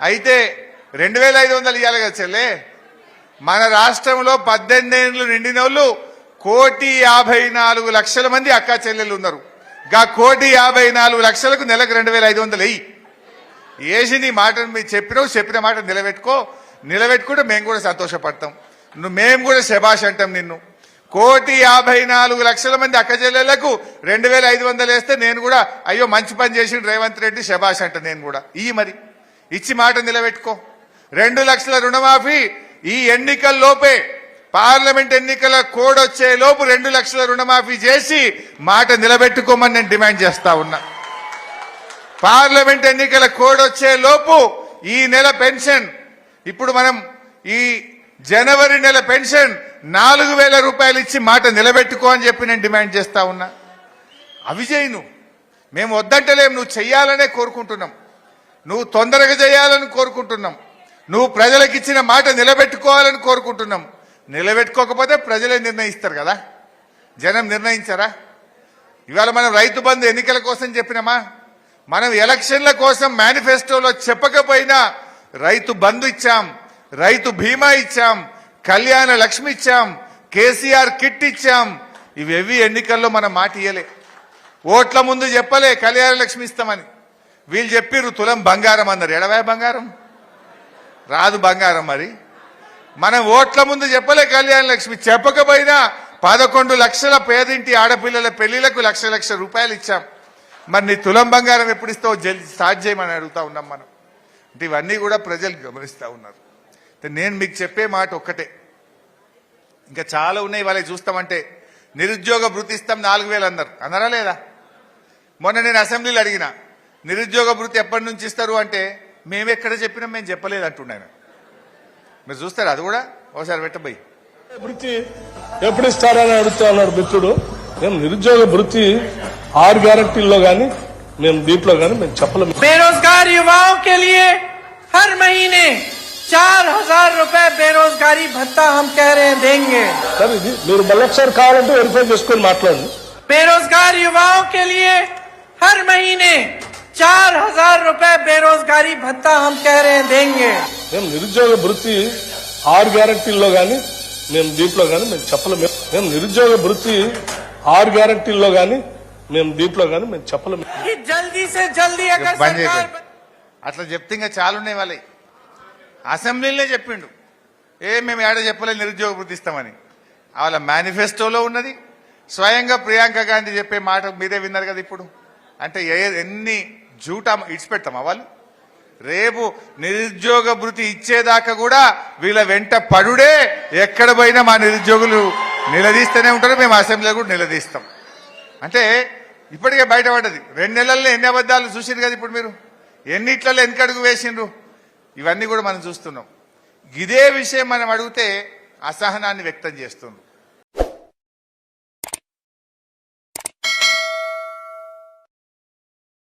అయితే 2500 ఇవ్వాలి కదా చెల్లే. మన రాష్ట్రంలో 18 ఏళ్ళు నిండిన వాళ్ళు 1,54,00,000 మంది అక్కా చెల్లెళ్ళు ఉన్నారు. గా 1,54,00,000కు నెలకు 2,500 వెయ్యి వేసి నీ మాటను మీరు చెప్పిన మాట నిలబెట్టుకుంటే మేము కూడా సంతోషపడతాం. మేము కూడా శభాష్ అంటాం నిన్ను. 1,54,00,000 మంది అక్క చెల్లెళ్లకు 2,500 వేస్తే నేను కూడా అయ్యో మంచి పని చేసిండు రేవంత్ రెడ్డి శభాష్ అంట. నేను కూడా మరి ఇచ్చి మాట నిలబెట్టుకో. 2 లక్షల రుణమాఫీ ఈ ఎన్నికల్లోపే, పార్లమెంట్ ఎన్నికల కోడ్ వచ్చే లోపు 2 లక్షల రుణమాఫీ చేసి మాట నిలబెట్టుకోమని నేను డిమాండ్ చేస్తా ఉన్నా. పార్లమెంట్ ఎన్నికల కోడ్ వచ్చే లోపు ఈ నెల పెన్షన్, ఇప్పుడు మనం ఈ జనవరి నెల పెన్షన్ 4,000 రూపాయలు ఇచ్చి మాట నిలబెట్టుకో అని చెప్పి నేను డిమాండ్ చేస్తా ఉన్నా. అవి చేయను, మేము వద్దంటలేం, నువ్వు చెయ్యాలనే కోరుకుంటున్నాం, నువ్వు తొందరగా చేయాలని కోరుకుంటున్నాం, నువ్వు ప్రజలకు ఇచ్చిన మాట నిలబెట్టుకోవాలని కోరుకుంటున్నాం. నిలబెట్టుకోకపోతే ప్రజలే నిర్ణయిస్తారు కదా, జనం నిర్ణయించారా? ఇవాళ మనం రైతు బంధు ఎన్నికల కోసం చెప్పినామా? మనం ఎలక్షన్ల కోసం మేనిఫెస్టోలో చెప్పకపోయినా రైతు బంధు ఇచ్చాం, రైతు బీమా ఇచ్చాం, కళ్యాణ లక్ష్మి ఇచ్చాం, కేసీఆర్ కిట్ ఇచ్చాం. ఇవేవి ఎన్నికల్లో మనం మాట ఇయ్యలే. ఓట్ల ముందు చెప్పలే కళ్యాణ లక్ష్మి ఇస్తామని. వీళ్ళు చెప్పిర్రు తులం బంగారం అన్నారు. ఎడవే బంగారం రాదు బంగారం. మరి మనం ఓట్ల ముందు చెప్పలే కళ్యాణ లక్ష్మి. చెప్పకపోయినా 11 లక్షల పేదింటి ఆడపిల్లల పెళ్లిలకు లక్ష రూపాయలు ఇచ్చాం. మరి నీ తులం బంగారం ఎప్పుడు ఇస్తావు జల్దీ స్టార్ట్ చేయమని అడుగుతా ఉన్నాం మనం. అంటే ఇవన్నీ కూడా ప్రజలు గమనిస్తూ ఉన్నారు. నేను మీకు చెప్పే మాట ఒక్కటే, ఇంకా చాలా ఉన్నాయి. వాళ్ళకి చూస్తామంటే నిరుద్యోగ భృతి ఇస్తాం 4,000 అన్నారా లేదా? మొన్న నేను అసెంబ్లీలో అడిగిన నిరుద్యోగ భృతి ఎప్పటి నుంచి ఇస్తారు అంటే మేము ఎక్కడ చెప్పినా మేము చెప్పలేదు అంటున్నాను. మీరు చూస్తారు అది కూడా ఒకసారి పెట్టబోయి భృతి ఎప్పుడు ఇస్తారని అడుగుతా ఉన్నాడు మిత్రుడు. మేము నిరుద్యోగ భృతి 6 గ్యారెంటీల్లో గానీ మేము దీంట్లో గానీ మేము చెప్పలేము. बेरोजगार युवाओं के लिए हर महीने 4,000 रुपए बेरोजगारी भत्ता हम कह रहे हैं देंगे. सर ఇది మీరు మళ్ళొకసారి కావాలంటే వెరిఫై చేసుకొని మాట్లాడండి. बेरोजगार युवाओं के लिए हर महीने 4,000 रुपए बेरोजगारी भत्ता हम कह रहे हैं देंगे. మేము నిరుద్యోగ భృతి 6 గ్యారెంటీల్లో గానీ మేము దీంట్లో గానీ మేము చెప్పలేము. మేము నిరుద్యోగ భృతి 6 గ్యారెంటీల్లో గానీ మేము దీంట్లో గానీ మేము చెప్పలేము. जल्दी से जल्दी अगर सरकार అట్లా చెప్తే ఇంకా చాలున్నాయి. వాళ్ళకి అసెంబ్లీలోనే చెప్పిండు మేము ఏడ చెప్పలేదు నిరుద్యోగ భృతి ఇస్తామని. వాళ్ళ మేనిఫెస్టోలో ఉన్నది. స్వయంగా ప్రియాంక గాంధీ చెప్పే మాట మీరే విన్నారు కదా. ఇప్పుడు అంటే ఎన్ని జూటా ఇడిచిపెడతామా వాళ్ళు? రేపు నిరుద్యోగ భృతి ఇచ్చేదాకా కూడా వీళ్ళ వెంట పడుడే. ఎక్కడ పోయినా మా నిరుద్యోగులు నిలదీస్తూనే ఉంటారు, మేము అసెంబ్లీలో కూడా నిలదీస్తాం. అంటే ఇప్పటికే బయటపడ్డది. 2 నెలల్లో ఎన్ని అబద్ధాలు చూసిండ్రు కదా. ఇప్పుడు మీరు ఎన్నిట్లలో వెనకడుగు వేసిండ్రు, ఇవన్నీ కూడా మనం చూస్తున్నాం. ఇదే విషయం మనం అడిగితే అసహనాన్ని వ్యక్తం చేస్తుండ్రు.